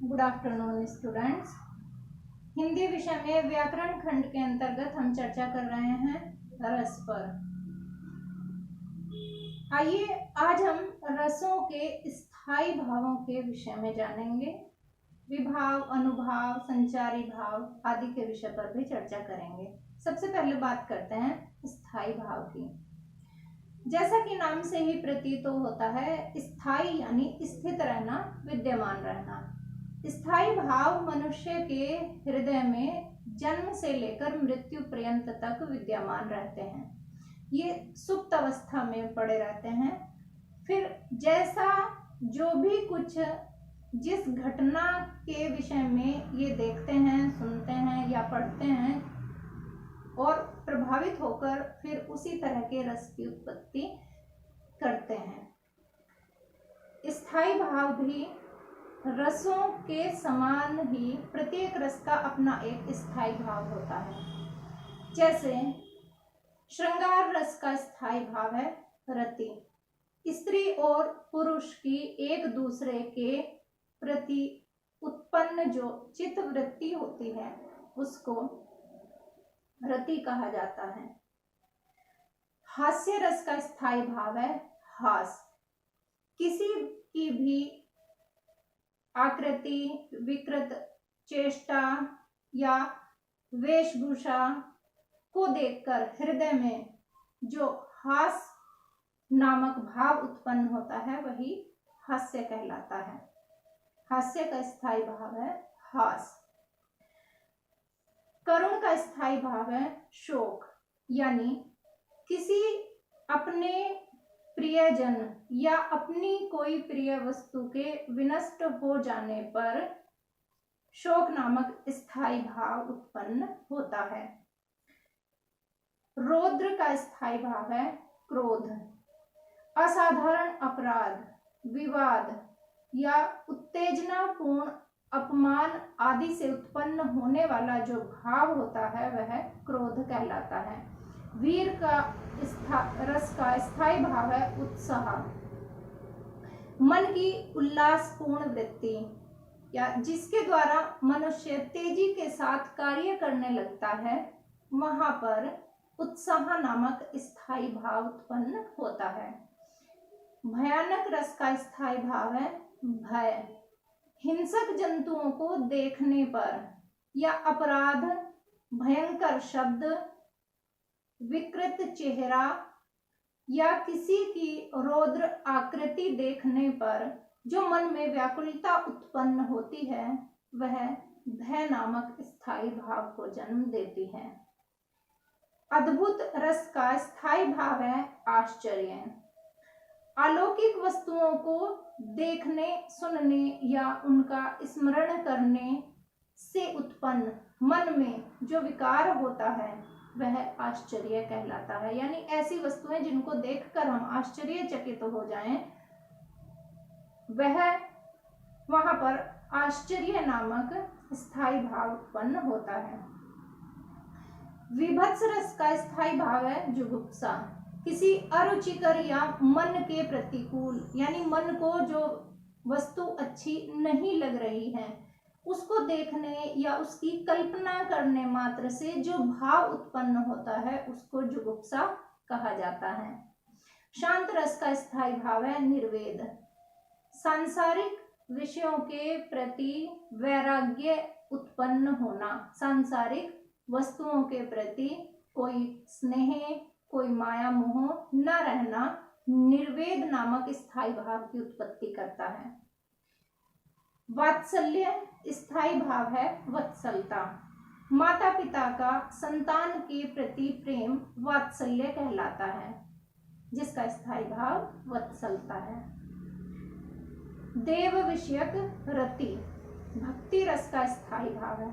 Good afternoon students. Hindi विषय में व्याकरण खंड के अंतर्गत हम चर्चा कर रहे हैं रस पर। आइए आज हम रसों के स्थायी भावों के विषय में जानेंगे। विभाव, अनुभाव, संचारी भाव आदि के विषय पर भी चर्चा करेंगे। सबसे पहले बात करते हैं स्थायी भाव की। जैसा कि नाम से ही प्रतीत होता है, स्थायी यानी स्थित रहना, विद्यमान रहना। स्थायी भाव मनुष्य के हृदय में जन्म से लेकर मृत्यु पर्यंत तक विद्यमान रहते हैं। ये सुप्त अवस्था में पड़े रहते हैं। फिर जैसा जो भी कुछ जिस घटना के विषय में ये देखते हैं, सुनते हैं या पढ़ते हैं और प्रभावित होकर फिर उसी तरह के रस की उत्पत्ति करते हैं। स्थायी भाव भी रसों के समान ही प्रत्येक रस का अपना एक स्थायी भाव होता है। जैसे श्रृंगार रस का स्थायी भाव है रति। स्त्री और पुरुष की एक दूसरे के प्रति उत्पन्न जो चित्त वृत्ति होती है उसको रति कहा जाता है। हास्य रस का स्थायी भाव है हास। किसी की भी आकृति, विकृत चेष्टा या वेशभूषा को देखकर हृदय में जो हास नामक भाव उत्पन्न होता है वही हास्य कहलाता है। हास्य का स्थायी भाव है हास। करुण का स्थायी भाव है शोक, यानी किसी अपने प्रियजन या अपनी कोई प्रिय वस्तु के विनष्ट हो जाने पर शोक नामक स्थायी भाव उत्पन्न होता है। रौद्र का स्थायी भाव है क्रोध। असाधारण अपराध, विवाद या उत्तेजनापूर्ण अपमान आदि से उत्पन्न होने वाला जो भाव होता है वह क्रोध कहलाता है। वीर का रस का स्थायी भाव है उत्साह। मन की उल्लासपूर्ण वृत्ति या जिसके द्वारा मनुष्य तेजी के साथ कार्य करने लगता है, वहां पर उत्साह नामक स्थायी भाव उत्पन्न होता है। भयानक रस का स्थायी भाव है भय। हिंसक जंतुओं को देखने पर या अपराध, भयंकर शब्द, विकृत चेहरा या किसी की रौद्र आकृति देखने पर जो मन में व्याकुलता उत्पन्न होती है वह भय नामक स्थायी भाव को जन्म देती है। अद्भुत रस का स्थायी भाव है आश्चर्य। अलौकिक वस्तुओं को देखने, सुनने या उनका स्मरण करने से उत्पन्न मन में जो विकार होता है वह आश्चर्य कहलाता है। यानी ऐसी वस्तुएं जिनको देखकर हम आश्चर्यचकित हो जाएं, वहां पर आश्चर्य नामक स्थायी भाव उत्पन्न होता है। विभत्स रस का स्थायी भाव है जुगुप्सा। किसी अरुचिकर या मन के प्रतिकूल, यानी मन को जो वस्तु अच्छी नहीं लग रही है उसको देखने या उसकी कल्पना करने मात्र से जो भाव उत्पन्न होता है उसको जुगुप्सा कहा जाता है। शांत रस का स्थायी भाव है निर्वेद। सांसारिक विषयों के प्रति वैराग्य उत्पन्न होना, सांसारिक वस्तुओं के प्रति कोई स्नेह, कोई माया मोह न रहना निर्वेद नामक स्थायी भाव की उत्पत्ति करता है। वात्सल्य स्थायी भाव है वत्सलता। माता पिता का संतान के प्रति प्रेम वात्सल्य कहलाता है, जिसका स्थायी भाव वत्सलता है। देव विषयक रति भक्ति रस का स्थायी भाव है।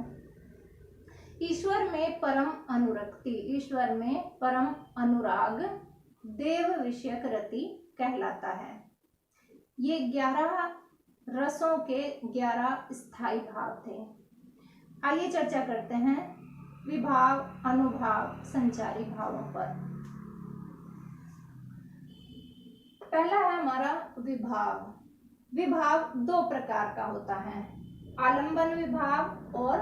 ईश्वर में परम अनुरक्ति, ईश्वर में परम अनुराग देव विषयक रति कहलाता है। ये 11 रसों के 11 स्थायी भाव थे। आइए चर्चा करते हैं विभाव, अनुभाव, संचारी भावों पर। पहला है हमारा विभाव। विभाव 2 प्रकार का होता है। आलंबन विभाव और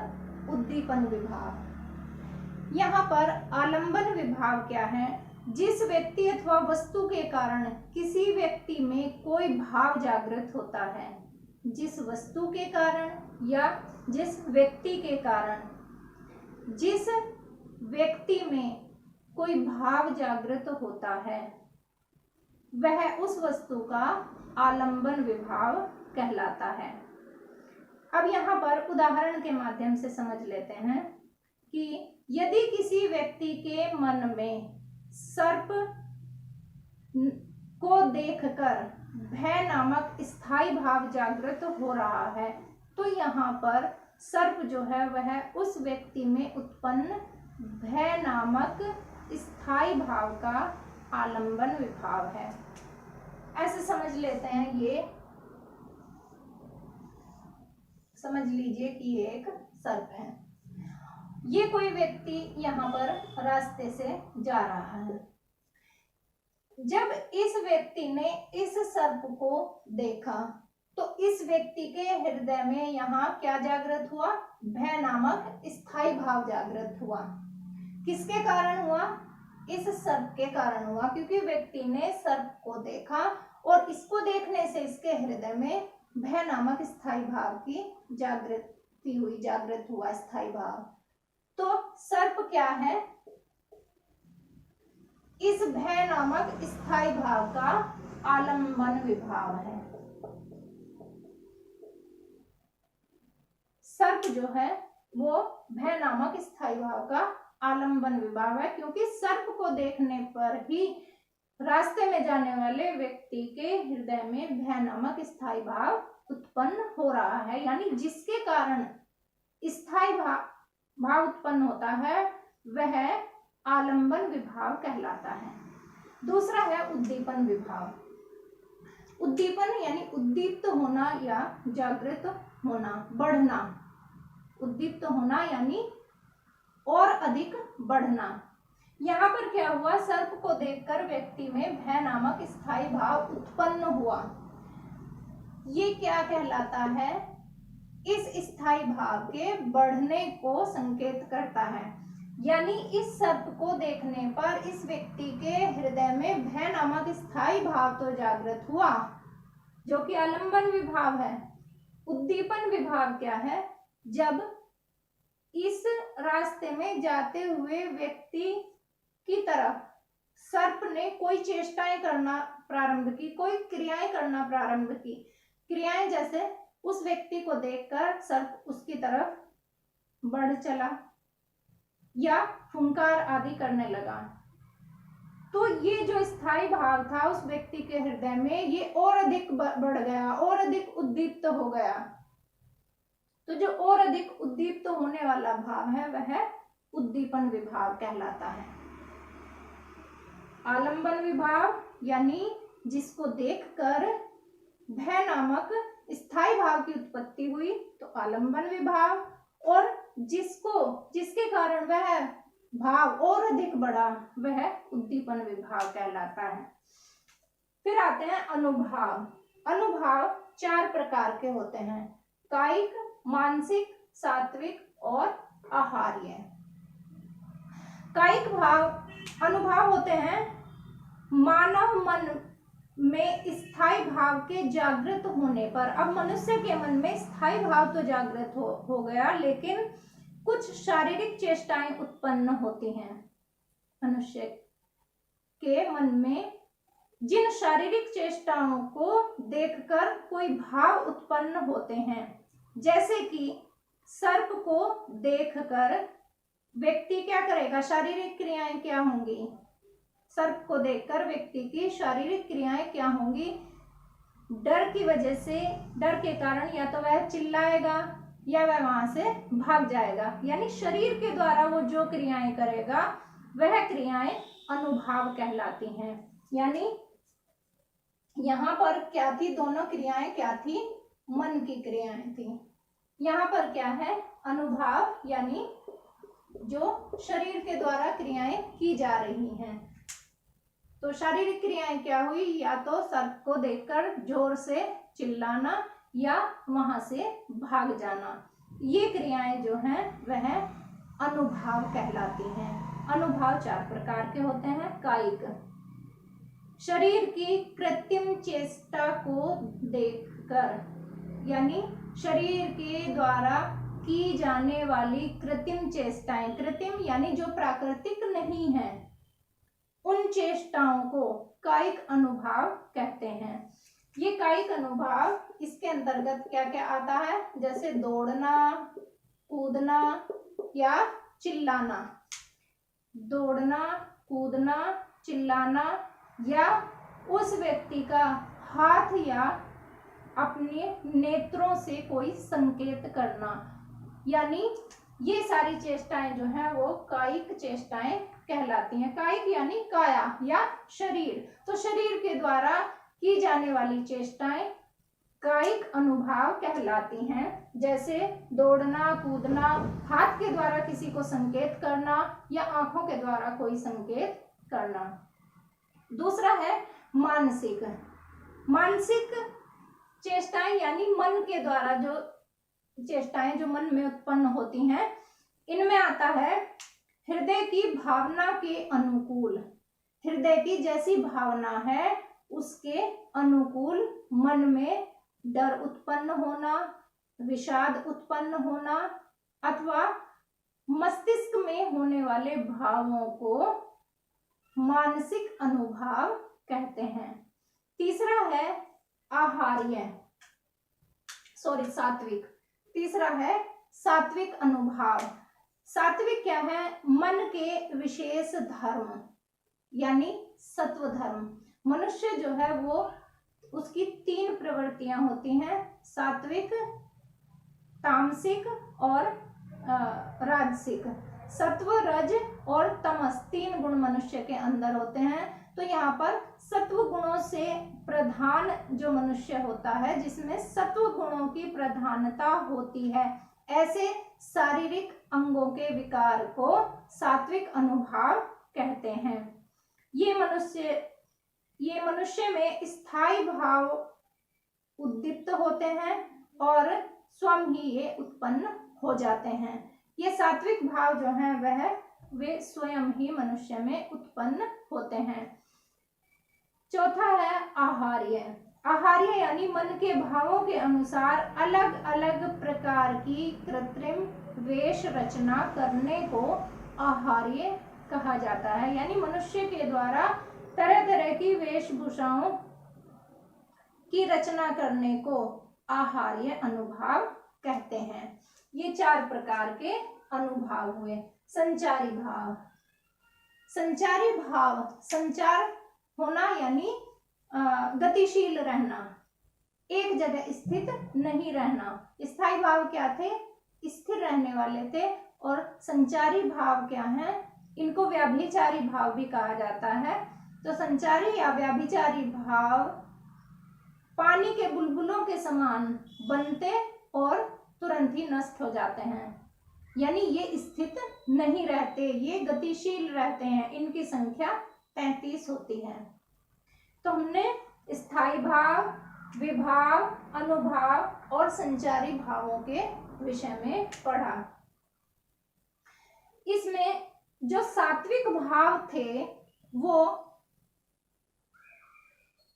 उद्दीपन विभाव। यहाँ पर आलंबन विभाव क्या है? जिस व्यक्ति अथवा वस्तु के कारण किसी व्यक्ति में कोई भाव जागृत होता है, जिस वस्तु के कारण या जिस व्यक्ति के कारण जिस व्यक्ति में कोई भाव जागृत होता है, वह उस वस्तु का आलंबन विभाव कहलाता है। अब यहाँ पर उदाहरण के माध्यम से समझ लेते हैं कि यदि किसी व्यक्ति के मन में सर्प को देखकर भय नामक स्थायी भाव जागृत हो रहा है, तो यहाँ पर सर्प जो है वह उस व्यक्ति में उत्पन्न भय नामक स्थायी भाव का आलंबन विभाव है। ऐसे समझ लेते हैं, ये समझ लीजिए कि ये एक सर्प है। ये कोई व्यक्ति यहाँ पर रास्ते से जा रहा है। जब इस व्यक्ति ने इस सर्प को देखा तो इस व्यक्ति के हृदय में यहाँ क्या जागृत हुआ? भय नामक स्थायी भाव जागृत हुआ। किसके कारण हुआ? इस सर्प के कारण हुआ, क्योंकि व्यक्ति ने सर्प को देखा और इसको देखने से इसके हृदय में भय नामक स्थायी भाव की जागृत हुआ स्थायी भाव। तो सर्प क्या है? इस भय नामक स्थायी भाव का आलंबन विभाव है। सर्प जो है वो भय नामक स्थायी भाव का आलंबन विभाव है, क्योंकि सर्प को देखने पर ही रास्ते में जाने वाले व्यक्ति के हृदय में भय नामक स्थायी भाव उत्पन्न हो रहा है, यानी जिसके कारण स्थायी भाव उत्पन्न होता है वह आलंबन विभाव कहलाता है। दूसरा है उद्दीपन विभाव। उद्दीपन यानी उद्दीप्त होना या जागृत होना, बढ़ना। उद्दीप्त होना यानी और अधिक बढ़ना। यहाँ पर क्या हुआ? सर्प को देखकर व्यक्ति में भय नामक स्थायी भाव उत्पन्न हुआ। ये क्या कहलाता है? इस स्थायी भाव के बढ़ने को संकेत करता है, यानी इस सर्प को देखने पर इस व्यक्ति के हृदय में भय नामक स्थायी भाव तो जागृत हुआ, जो कि आलंबन विभाव है। उद्दीपन विभाव क्या है? जब इस रास्ते में जाते हुए व्यक्ति की तरफ सर्प ने कोई चेष्टाएं करना प्रारंभ की, कोई क्रियाएं करना प्रारंभ की। क्रियाएं जैसे उस व्यक्ति को देखकर सर्प उसकी तरफ बढ़ चला या फुंकार आदि करने लगा, तो ये जो स्थायी भाव था उस व्यक्ति के हृदय में ये और अधिक बढ़ गया, और अधिक उद्दीप्त हो गया। तो जो और अधिक उद्दीप्त होने वाला भाव है वह उद्दीपन विभाव कहलाता है। आलंबन विभाव यानी जिसको देखकर भय नामक स्थायी भाव की उत्पत्ति हुई तो आलंबन विभाव, और जिसके कारण वह भाव और अधिक बढ़ा वह उद्दीपन विभाव कहलाता है। फिर आते हैं अनुभाव। अनुभाव 4 प्रकार के होते हैं: कायिक, मानसिक, सात्विक और आहार्य। कायिक अनुभाव होते हैं मानव मन में स्थायी भाव के जागृत होने पर। अब मनुष्य के मन में स्थायी भाव तो जागृत हो गया, लेकिन कुछ शारीरिक चेष्टाएं उत्पन्न होती हैं। मनुष्य के मन में जिन शारीरिक चेष्टाओं को देखकर कोई भाव उत्पन्न होते हैं, जैसे कि सर्प को देखकर व्यक्ति क्या करेगा? शारीरिक क्रियाएं क्या होंगी? सर्प को देखकर व्यक्ति की शारीरिक क्रियाएं क्या होंगी? डर की वजह से, डर के कारण या तो वह चिल्लाएगा या वह वहां से भाग जाएगा, यानी शरीर के द्वारा वो जो क्रियाएं करेगा वह क्रियाएं अनुभाव कहलाती हैं। यानी यहाँ पर क्या थी? दोनों क्रियाएं क्या थी? मन की क्रियाएं थी। यहाँ पर क्या है? अनुभाव यानी जो शरीर के द्वारा क्रियाएं की जा रही हैं। तो शारीरिक क्रियाएं क्या हुई? या तो सर्प को देखकर जोर से चिल्लाना या वहां से भाग जाना। ये क्रियाएं जो हैं वह अनुभाव कहलाती हैं। अनुभाव 4 प्रकार के होते हैं। कायिक, शरीर की कृत्रिम चेष्टा को देखकर, यानी शरीर के द्वारा की जाने वाली कृत्रिम चेष्टाएं, कृत्रिम यानी जो प्राकृतिक नहीं है, उन चेष्टाओं को कायिक अनुभाव कहते हैं। ये कायिक अनुभाव, इसके अंतर्गत क्या क्या आता है, जैसे दौड़ना, कूदना या चिल्लाना। दौड़ना, कूदना, चिल्लाना, या उस व्यक्ति का हाथ या अपने नेत्रों से कोई संकेत करना, यानी ये सारी चेष्टाएं जो हैं वो कायिक चेष्टाएं कहलाती हैं। कायिक यानी काया या शरीर, तो शरीर के द्वारा की जाने वाली चेष्टाएं कायिक अनुभाव कहलाती हैं। जैसे दौड़ना, कूदना, हाथ के द्वारा किसी को संकेत करना या आंखों के द्वारा कोई संकेत करना। दूसरा है मानसिक। मानसिक चेष्टाएं यानी मन के द्वारा जो चेष्टाएं जो मन में उत्पन्न होती हैं, इनमें आता है हृदय की भावना के अनुकूल। हृदय की जैसी भावना है उसके अनुकूल मन में डर उत्पन्न होना, विषाद उत्पन्न होना, अथवा मस्तिष्क में होने वाले भावों को मानसिक अनुभाव कहते हैं। तीसरा है सात्विक। तीसरा है सात्विक अनुभाव। सात्विक क्या है, मन के विशेष धर्म यानी सत्व धर्म। मनुष्य जो है वो उसकी 3 प्रवृत्तियां होती हैं, सात्विक, तामसिक और राजसिक। सत्व, रज और तमस 3 गुण मनुष्य के अंदर होते हैं। तो यहाँ पर सत्व गुणों से प्रधान जो मनुष्य होता है, जिसमें सत्व गुणों की प्रधानता होती है, ऐसे शारीरिक अंगों के विकार को सात्विक अनुभाव कहते हैं। ये मनुष्य में स्थायी भाव उद्दीप्त होते हैं और स्वयं ही ये उत्पन्न हो जाते हैं। ये सात्विक भाव जो हैं वे स्वयं ही मनुष्य में उत्पन्न होते हैं। चौथा है आहार्य। आहार्य यानी मन के भावों के अनुसार अलग अलग प्रकार की कृत्रिम वेश रचना करने को आहार्य कहा जाता है। यानी मनुष्य के द्वारा तरह तरह की वेशभूषाओं की रचना करने को आहार्य अनुभाव कहते हैं। ये 4 प्रकार के अनुभाव हुए। संचारी भाव। संचारी भाव, संचार होना यानी गतिशील रहना, एक जगह स्थित नहीं रहना। स्थायी भाव क्या थे, स्थिर रहने वाले थे। और संचारी भाव क्या है, इनको व्याभिचारी भाव भी कहा जाता है। तो संचारी या व्याभिचारी भाव पानी के बुलबुलों के समान बनते और तुरंत ही नष्ट हो जाते हैं, यानी ये स्थित नहीं रहते, ये गतिशील रहते हैं। इनकी संख्या 33 होती है। तो हमने स्थायी भाव, विभाव, अनुभाव और संचारी भावों के विषय में पढ़ा। इसमें जो सात्विक भाव थे वो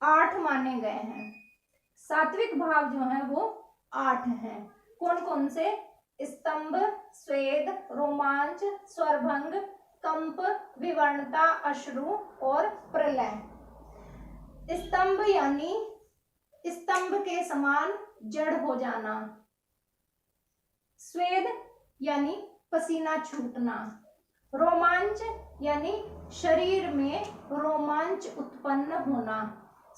8 माने गए हैं। सात्विक भाव जो है वो 8 हैं। कौन कौन से? स्तंभ, स्वेद, रोमांच, स्वरभंग, कंप, विवर्णता, अश्रु और प्रलय। स्तंभ यानी स्तंभ के समान जड़ हो जाना। स्वेद यानी पसीना छूटना। रोमांच यानी शरीर में रोमांच उत्पन्न होना।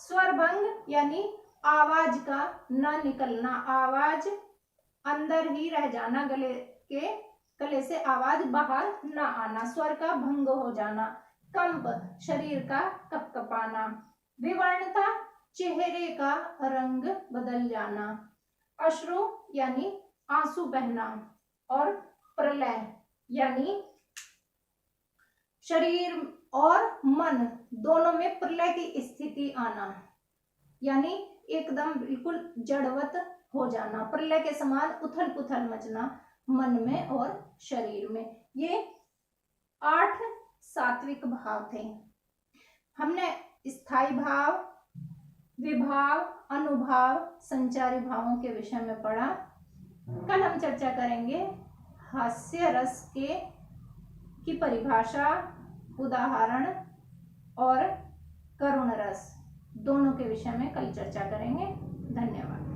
स्वरभंग यानी आवाज का न निकलना, आवाज अंदर ही रह जाना, गले से आवाज बाहर न आना, स्वर का भंग हो जाना। कंप शरीर का कपकपाना। विवर्णता चेहरे का रंग बदल जाना। अश्रु यानी आंसू बहना। और प्रलय यानी शरीर और मन दोनों में प्रलय की स्थिति आना, यानी एकदम बिल्कुल जड़वत हो जाना, प्रलय के समान उथल पुथल मचना मन में और शरीर में। ये 8 सात्विक भाव थे। हमने स्थायी भाव, विभाव, अनुभाव, संचारी भावों के विषय में पढ़ा। कल हम चर्चा करेंगे हास्य रस की परिभाषा, उदाहरण और करुण रस, दोनों के विषय में कल चर्चा करेंगे। धन्यवाद।